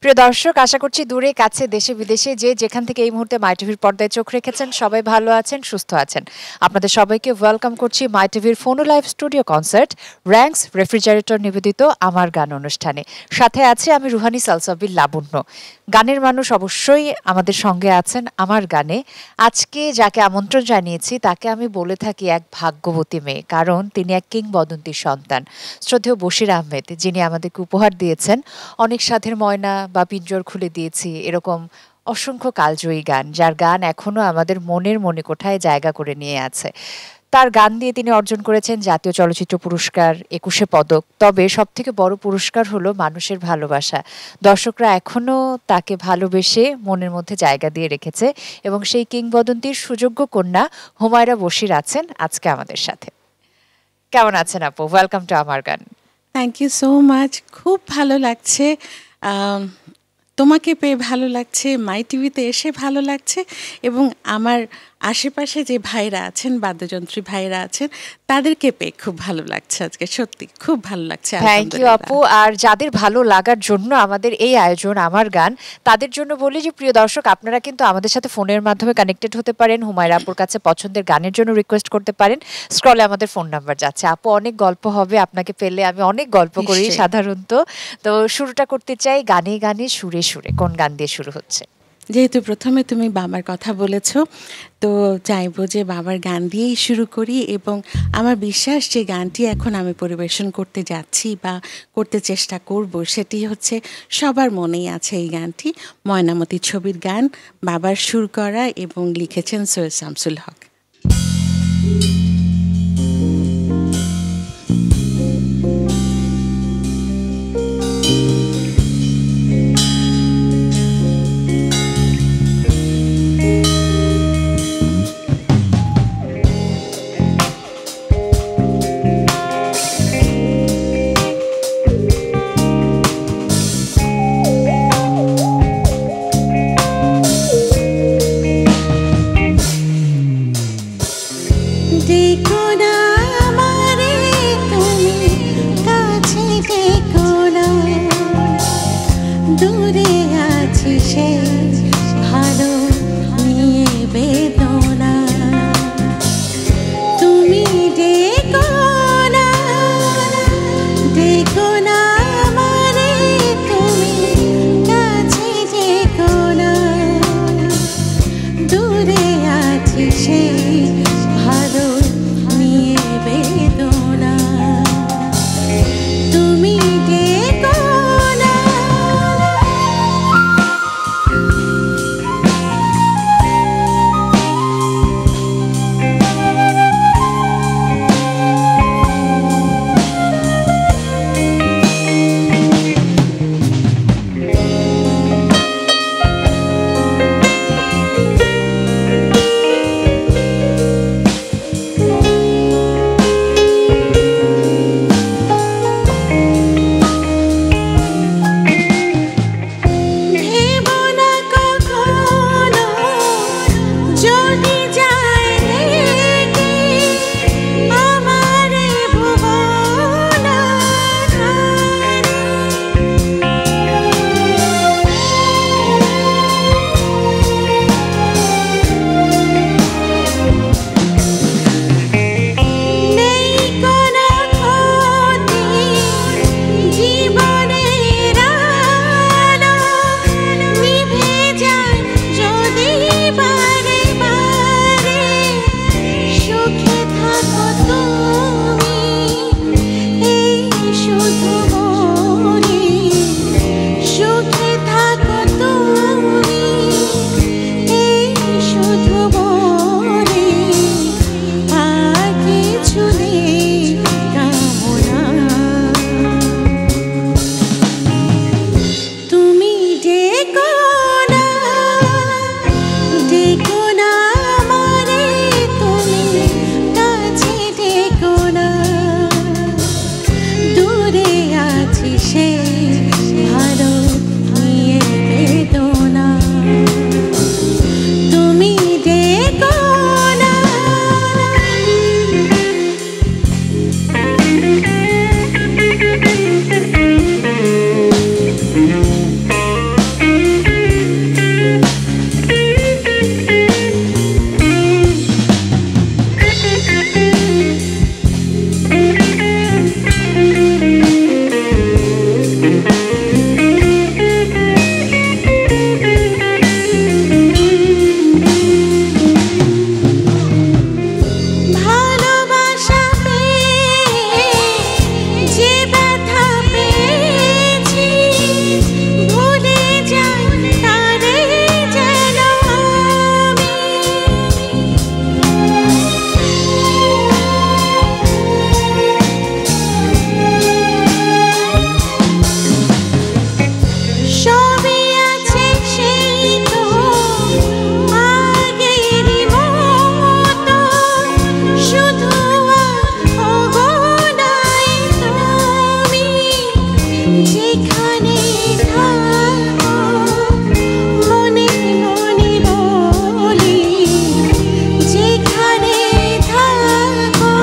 প্রিয় দর্শক, আশা করছি দূরে কাছে দেশে বিদেশে যে যেখান থেকে এই মুহূর্তে মাই টিভির পর্দায় চোখ রেখেছেন সবাই ভালো আছেন, সুস্থ আছেন। আপনাদের সবাইকে ওয়েলকাম করছি মাই টিভির ফোনো live studio concert ranks refrigerator নিবেদিত আমার গান অনুষ্ঠানে। সাথে আছে আমি রুহানি সালসাবিল লাবণ্য। গানের মানুষ অবশ্যই আমাদের সঙ্গে আছেন আমার গানে। আজকে যাকে আমন্ত্রণ জানিয়েছি তাকে আমি বলে থাকি এক ভাগ্যবতী মেয়ে, কারণ তিনি এক কিংবদন্তির সন্তান। শ্রদ্ধেয় বশির আহমেদ, যিনি আমাদেরকে উপহার দিয়েছেন অনেক সাধের ময়না বা পিঞ্জর খুলে দিয়েছি এরকম অসংখ্য কালজয়ী গান, যার গান এখনো আমাদের মনের মণিকোঠায় জায়গা করে নিয়ে আছে। তার গান দিয়ে তিনি অর্জন করেছেন জাতীয় চলচ্চিত্র পুরস্কার, ২১ পদক। তবে সবথেকে বড় পুরস্কার হলো মানুষের ভালোবাসা। দর্শকরা এখনো তাকে ভালোবেসে মনের মধ্যে জায়গা দিয়ে রেখেছে, এবং সেই কিংবদন্তির সুযোগ্য কন্যা হুমায়রা বশির আছেন আজকে আমাদের সাথে। কেমন আছেন আপু? ওয়েলকাম টু আমার গান। Thank you so much. খুব ভালো লাগছে, তোমাকে পেয়ে ভালো লাগছে, মাই টিভিতে এসে ভালো লাগছে, এবং আমার আশেপাশে যে ভাইরা আছেন, বাদ্যযন্ত্রী ভাইরা আছেন, তাদেরকে পেয়ে খুব ভালো লাগছে। আজকে সত্যি খুব ভালো লাগছে। থ্যাংক ইউ আপু। আর যাদের ভালো লাগার জন্য আমাদের এই আয়োজন আমার গান, তাদের জন্য বলি যে প্রিয় দর্শক, আপনারা কিন্তু আমাদের সাথে ফোনের মাধ্যমে কানেক্টেড হতে পারেন। হুমায়রা আপুর কাছে পছন্দের গানের জন্য রিকোয়েস্ট করতে পারেন। স্ক্রলে আমাদের ফোন নাম্বার যাচ্ছে। আপু, অনেক গল্প হবে আপনাকে পেলে। আমি অনেক গল্প করি সাধারণত। তো শুরুটা করতে চাই গানে গানে সুরে সুরে। কোন গান দিয়ে শুরু হচ্ছে? যেহেতু প্রথমে তুমি বাবার কথা বলেছ, তো চাইবো যে বাবার গান দিয়েই শুরু করি। এবং আমার বিশ্বাস যে গানটি এখন আমি পরিবেশন করতে যাচ্ছি বা করতে চেষ্টা করব, সেটি হচ্ছে সবার মনেই আছে। এই গানটি ময়নামতি ছবির গান, বাবার সুর করা, এবং লিখেছেন সৈয়দ শামসুল হক। যেখানে থাকো মনে মনে বলি, যেখানে থাকো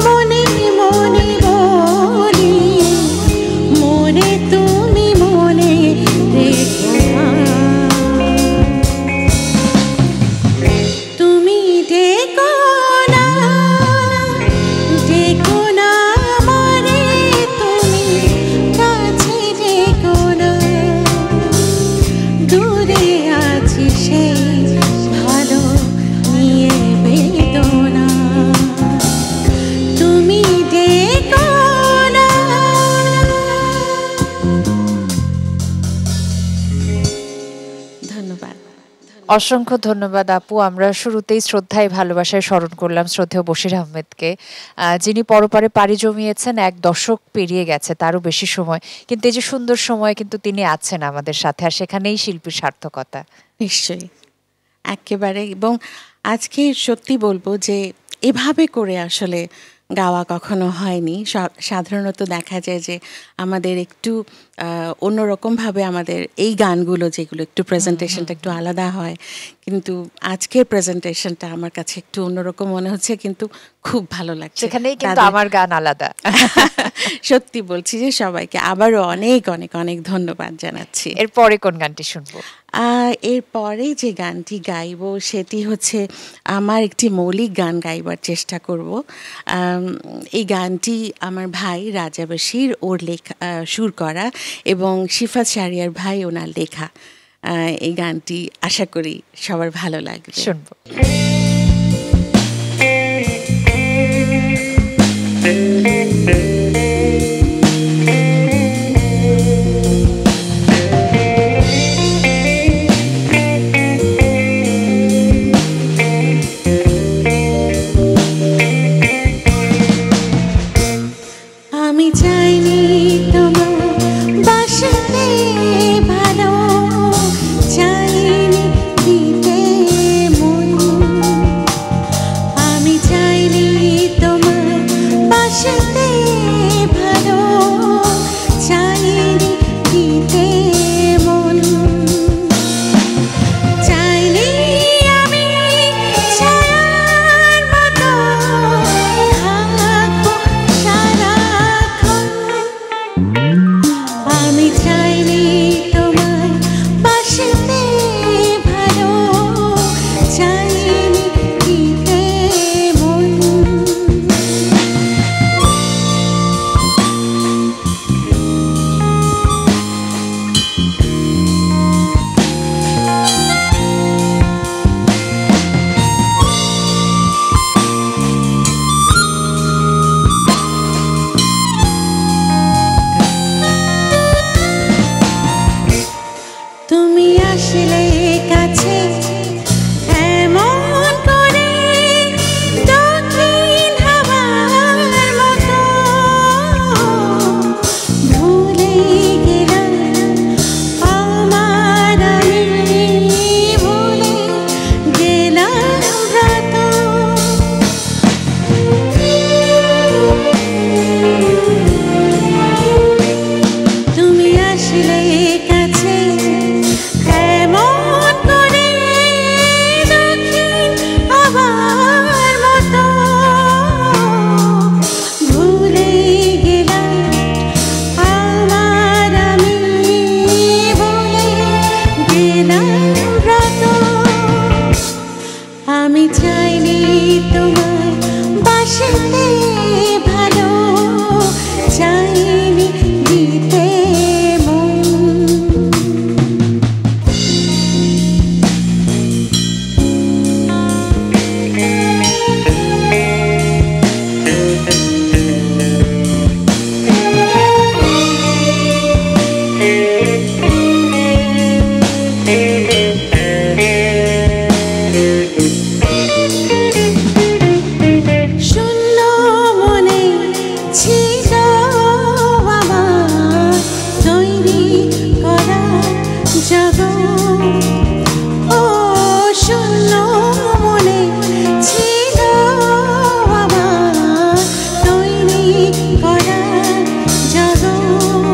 মনে মনে বলি, মনে তুমি মনে রেখো না। তুমি ডেকো না, ডেকো না আমারে, তুমি কাছে ডেকো না। দূরে আছি সেই ভালো নিয়ে বেদনা, তুমি ডেকো না। ধন্যবাদ। অসংখ্য ধন্যবাদ আপু। আমরা শুরুতেই শ্রদ্ধায় ভালোবাসায় স্মরণ করলাম শ্রদ্ধেয় বশির আহমেদকে, যিনি পরপারে পাড়ি জমিয়েছেন, 1 দশক পেরিয়ে গেছে, তারও বেশি সময়, কিন্তু এই যে সুন্দর সময় কিন্তু তিনি আছেন আমাদের সাথে, আর সেখানেই শিল্পীর সার্থকতা। নিশ্চয়ই, একেবারে। এবং আজকে সত্যি বলবো যে এভাবে করে আসলে গাওয়া কখনো হয়নি। সাধারণত দেখা যায় যে আমাদের একটু অন্যরকমভাবে আমাদের এই গানগুলো যেগুলো একটু প্রেজেন্টেশনটা একটু আলাদা হয়, কিন্তু আজকের প্রেজেন্টেশনটা আমার কাছে একটু অন্যরকম মনে হচ্ছে, কিন্তু খুব ভালো লাগছে। সেখানেই কিন্তু আমার গান আলাদা। সত্যি বলছি যে সবাইকে আবারও অনেক অনেক অনেক ধন্যবাদ জানাচ্ছি। এরপরে কোন গানটি শুনবো? এরপরে যে গানটি গাইব সেটি হচ্ছে আমার একটি মৌলিক গান গাইবার চেষ্টা করব। এই গানটি আমার ভাই রাজা বশির ওর লেখা, সুর করা, এবং শিফাত শাহরিয়ার ভাই ওনার লেখা। এই গানটি আশা করি সবার ভালো লাগবে, শুনবো। আমি চাইনি তোমার বাসতে ভালো, চাইনি দিতে মন। আমি চাইনি তোমার বাসতে ভালো, চাইনি দিতে মন। চাইনি আমি ছায়ার মতো থাকবো সারাক্ষণ। আমি চাইনি তোমায় বাসতে ভালো, চাইনি দিতে মন। তুমি আসলে কাছে এমন করে দক্ষিণ হাওয়ার মতো, ভুলে গেলাম আমার আমি, ভুলে গেলাম রাত। তুমি আসলে কাছে এমন করে দক্ষিণ হাওয়ার মতো, ভুলে গেলাম আমার আমি, ভুলে গেলাম রাত। আমি চাইনি তোমায় বাসতে ভালো, চাইনি দিতে মন। শূন্য মনে ছিল আমার তৈরি করা জগৎ। ও শূন্য মনে ছিল আমার তৈরি করা জগৎ।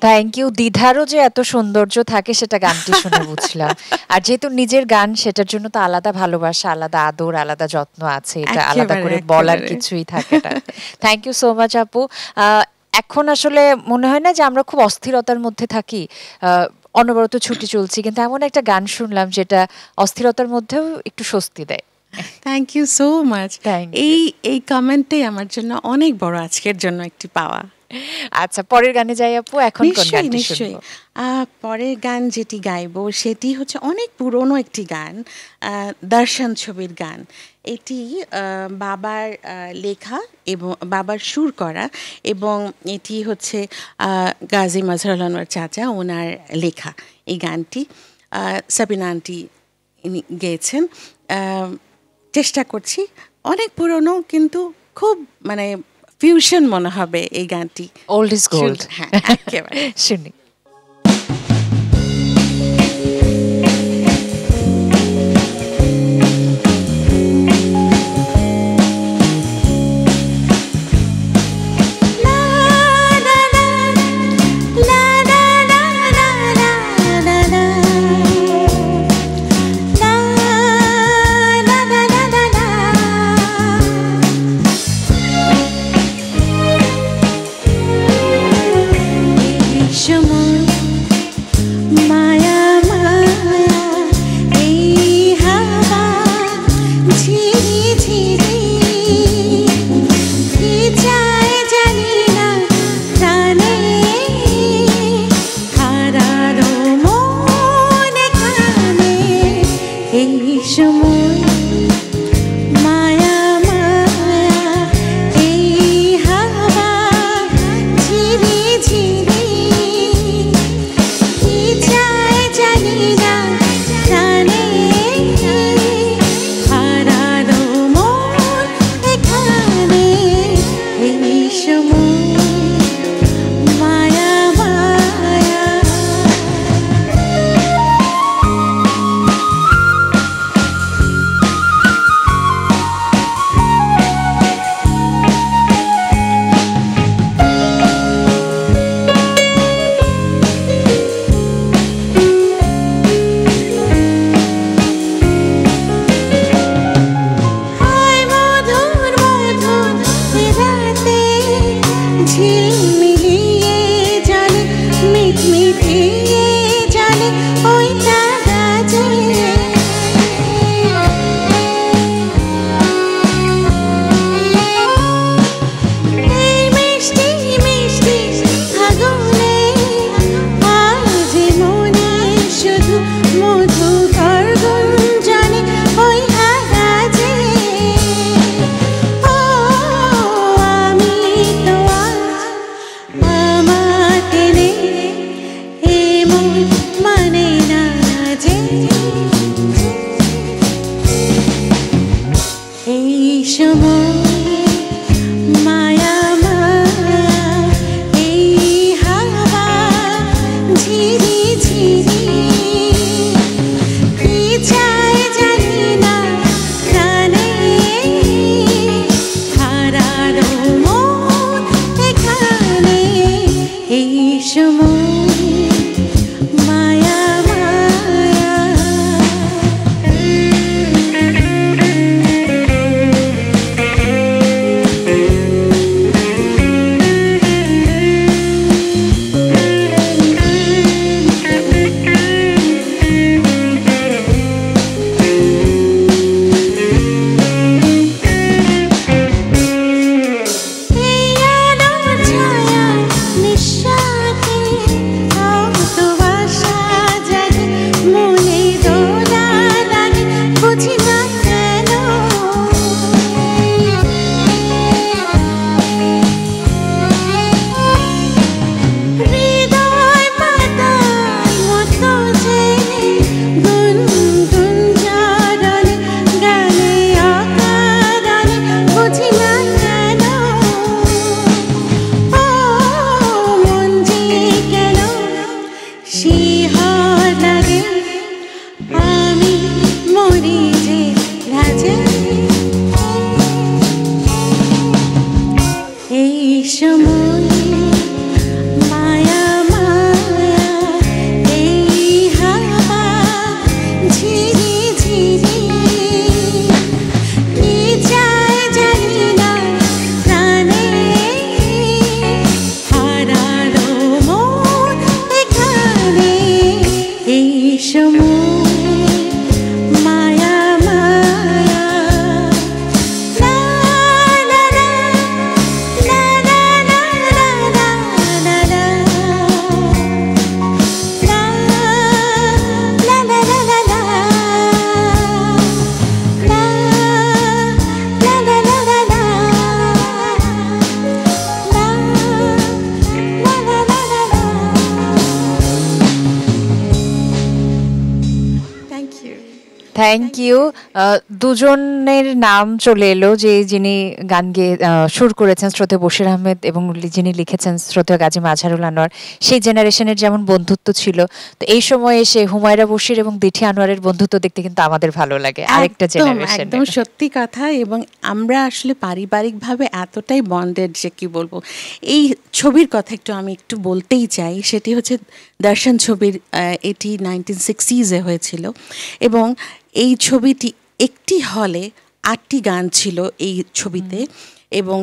Thank you. দ্বিধারও যে এত সৌন্দর্য থাকে সেটা গানটি শুনে বুঝলাম। আর যেহেতু নিজের গান সেটার জন্য তো আলাদা ভালোবাসা, আলাদা আদর, আলাদা যত্ন আছে, এটা আলাদা একেবারে করে বলার একেবারে কিছুই থাকে না। থ্যাংক ইউ সো মাচ আপু। এখন আসলে মনে হয় না যে আমরা খুব অস্থিরতার মধ্যে থাকি, অনবরত ছুটি চলছি, কিন্তু এমন একটা গান শুনলাম যেটা অস্থিরতার মধ্যেও একটু স্বস্তি দেয়। Thank you so much. Thank you. এই কমেন্টটাই আমার জন্য অনেক বড় আজকের জন্য একটি পাওয়া। আচ্ছা, পরের গানে যাই আপু। এখন কোন নিশ্চয়ই গানটি নিশ্চয়ই। শুনবো? পরের গান যেটি গাইবো সেটি হচ্ছে অনেক পুরনো একটি গান, দর্শন ছবির গান। এটি বাবার লেখা এবং বাবার সুর করা, এবং এটি হচ্ছে গাজী মাজহারুল আনোয়ার চাচা ওনার লেখা এই গানটি। সাবিনা আন্টি ইনি গেয়েছেন। চেষ্টা করছি, অনেক পুরনো কিন্তু খুব মানে ফিউশন মনে হবে এই গানটি। Old is gold. হ্যাঁ, একেবারে। শুনি। Thank you. দুজনের নাম চলে এলো, যে যিনি গান গেয়ে সুর করেছেন শ্রদ্ধেয় বশির আহমেদ এবং যিনি লিখেছেন শ্রদ্ধেয় গাজী মাজহারুল আনোয়ার। সেই জেনারেশনের যেমন বন্ধুত্ব ছিল, তো এই সময় এসে হুমায়রা বশির এবং দিঠি আনোয়ারের বন্ধুত্ব দেখতে কিন্তু আমাদের ভালো লাগে, আরেকটা একদম জেনারেশন। একদম সত্যি কথা। এবং আমরা আসলে পারিবারিকভাবে এতটাই বন্ডেড যে কি বলবো। এই ছবির কথা আমি একটু বলতেই চাই। সেটি হচ্ছে দর্শন ছবির, এটি 1960s হয়েছিল এবং এই ছবিটি একটি হলে 8টি গান ছিল এই ছবিতে এবং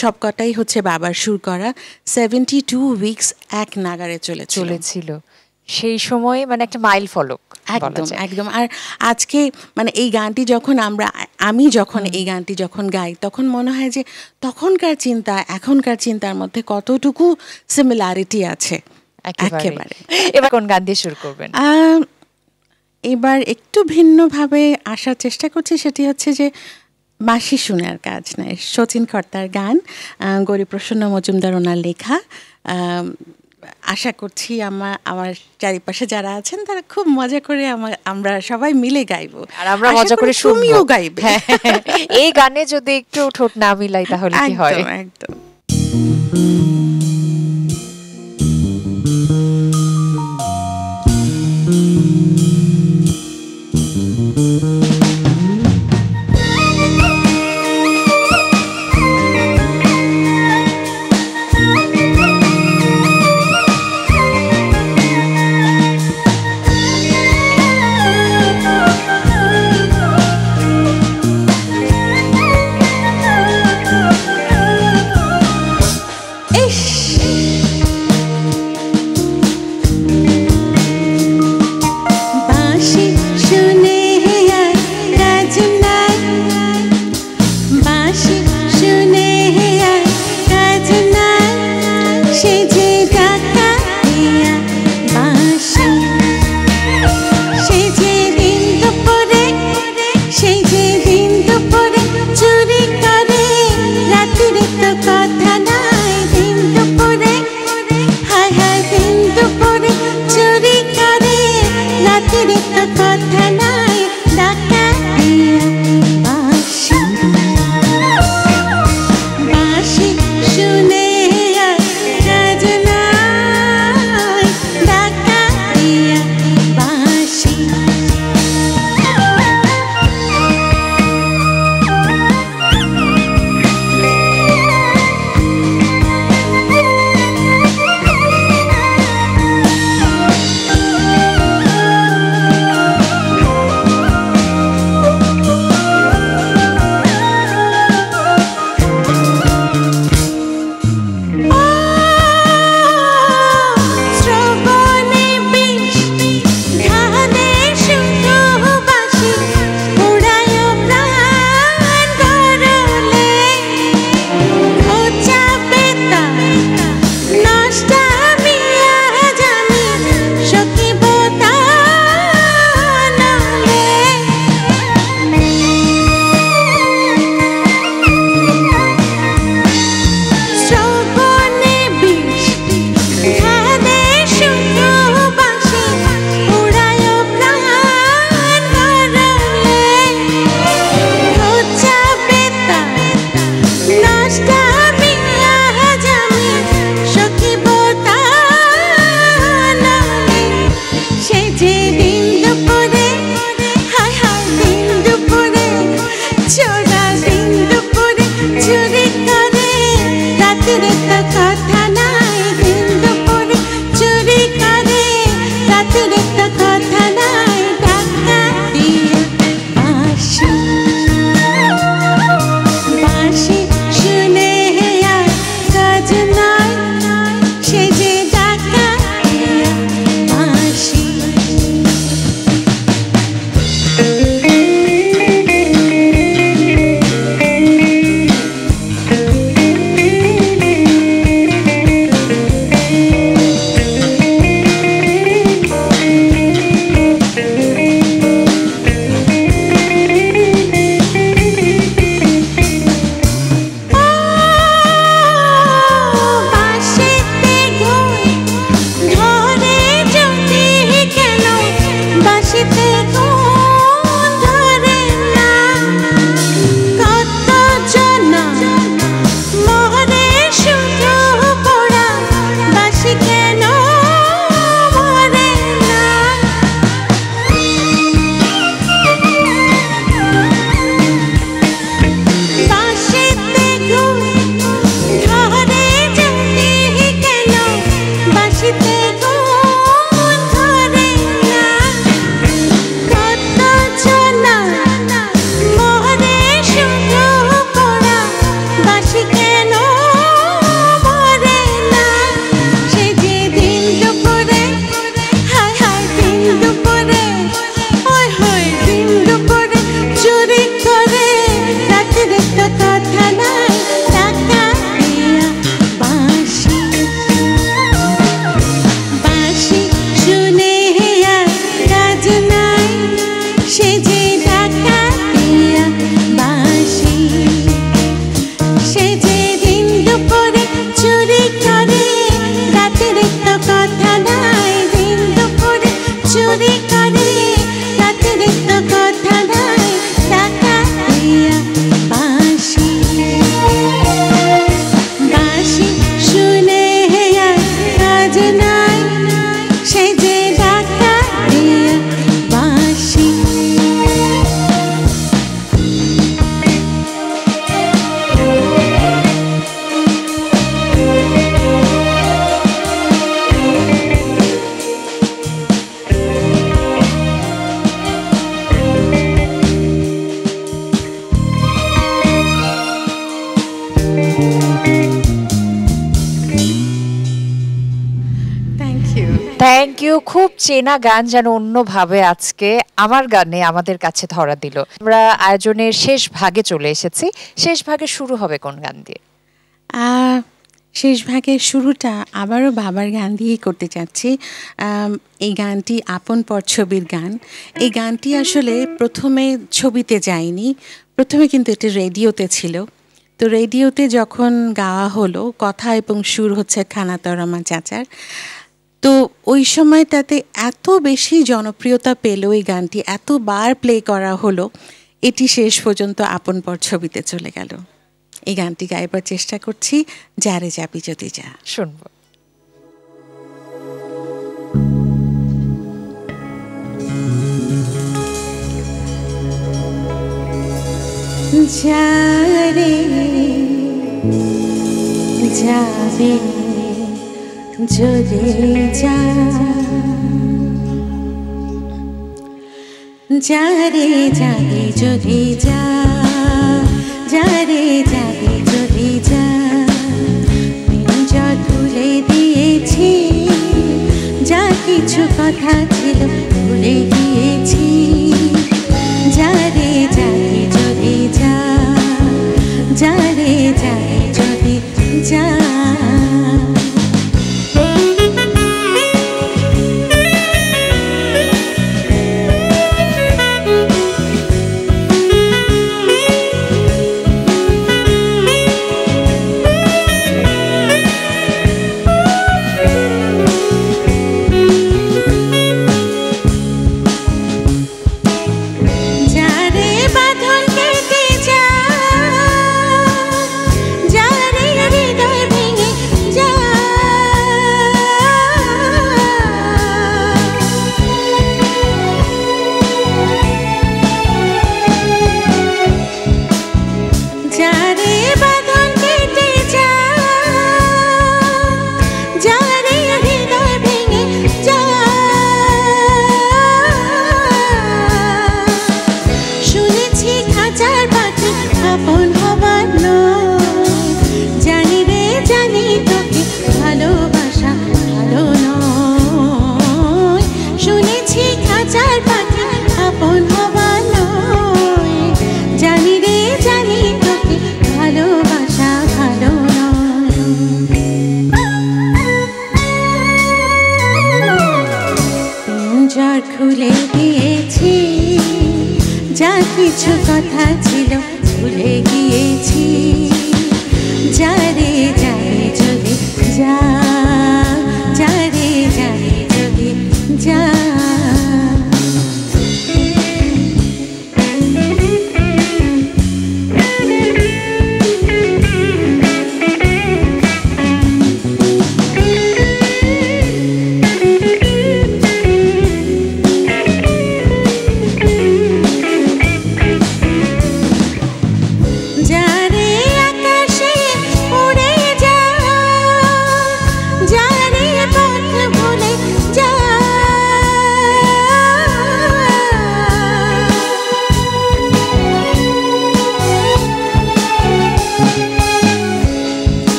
সবকটাই হচ্ছে বাবার সুর করা। 72 উইকস এক নাগারে চলেছিল সেই সময়, মানে একটা মাইল ফলক। একদম একদম। আর আজকে মানে এই গানটি যখন আমি যখন এই গানটি যখন গাই, তখন মনে হয় যে তখনকার চিন্তা এখনকার চিন্তার মধ্যে কতটুকু সিমিলারিটি আছে একেবারে। এবার কোন গান দিয়ে শুরু করবেন? এবার একটু ভিন্নভাবে আসার চেষ্টা করছি। সেটি হচ্ছে যে মাসি শুনার কাজ নয়, শচীন কর্তার গান, গৌরীপ্রসন্ন মজুমদার ওনার লেখা। আশা করছি আমার চারিপাশে যারা আছেন তারা খুব মজা করে আমরা সবাই মিলে গাইবো, আর আমরা মজা করে তুমিও গাইবে। এই গানে যদি একটু ঠোঁট না মিলাই তাহলে কি হয়? একদম। Thank you. খুব চেনা গান যেন অন্যভাবে আজকে আমার গানে আমাদের কাছে ধরা দিল। আমরা আয়োজনের শেষ ভাগে চলে এসেছি। শেষ ভাগে শুরু হবে কোন গান দিয়ে? শেষ ভাগের শুরুটা আবারও বাবার গান দিয়েই করতে চাচ্ছি। এই গানটি আপন পর ছবির গান। এই গানটি আসলে প্রথমে ছবিতে যায়নি, প্রথমে কিন্তু এটি রেডিওতে ছিল। তো রেডিওতে যখন গাওয়া হলো, কথা এবং সুর হচ্ছে খানাতর আমার চাচার, তো ওই সময়টাতে এত বেশি জনপ্রিয়তা পেল এই গানটি, এতবার প্লে করা হলো, এটি শেষ পর্যন্ত আপন পর ছবিতে চলে গেল। এই গানটি গাইবার চেষ্টা করছি, যারে যাবি যদি যা। শুনবো। যারে যাবে যদি যা, যারে যাবে যদি যা, যারে যাবে যদি যা, যা ভুলে দিয়েছি, যা কিছু কথা ছিল ভুলে গিয়েছি, যারে যাবে যদি যা, যারে যাবে যদি যা। খুলে দিয়েছি, যা কিছু কথা ছিল ভুলে গিয়েছি, যারে যাবে যদি যা, যারে যাবে যদি যা।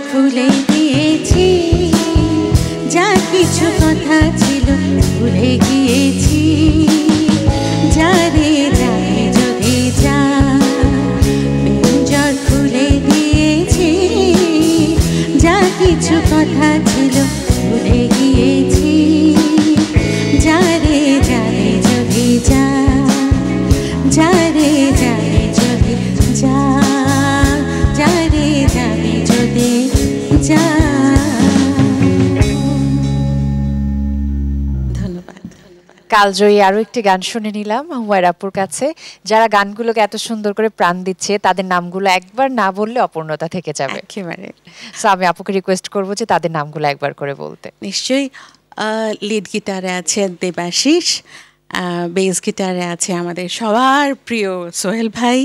খুলে দিয়েছি, যা কিছু কথা ছিল ভুলে গিয়েছি, যারে যাবে যদি যা, পিঞ্জর খুলে দিয়েছি, যা কিছু কথা ছিল ভুলে গিয়েছি, যারে যাবে যদি যা, যারে যাবে যদি যা, যারে যাবে যদি যা। ধন্যবাদ। কালজয়ী আরো একটি গান শুনে নিলাম হুমায়রা আপুর কাছে। যারা গানগুলোকে এত সুন্দর করে প্রাণ দিচ্ছে তাদের নামগুলো একবার না বললে অপূর্ণতা থেকে যাবে। একেবারে সো আমি আপুকে রিকোয়েস্ট করবো যে তাদের নামগুলো একবার করে বলতে। নিশ্চয়ই। লিড গিটারে আছে দেবাশিস, বেস গিটারে আছে আমাদের সবার প্রিয় সোহেল ভাই,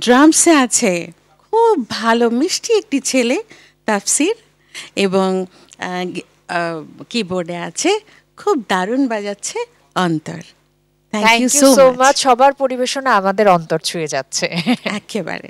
ড্রামসে আছে খুব ভালো মিষ্টি একটি ছেলে তাফসির, এবং কিবোর্ডে আছে খুব দারুণ বাজাচ্ছে Antar. Thank thank you you so so much. Much. সবার পরিবেশনা আমাদের অন্তর ছুঁয়ে যাচ্ছে। একেবারে।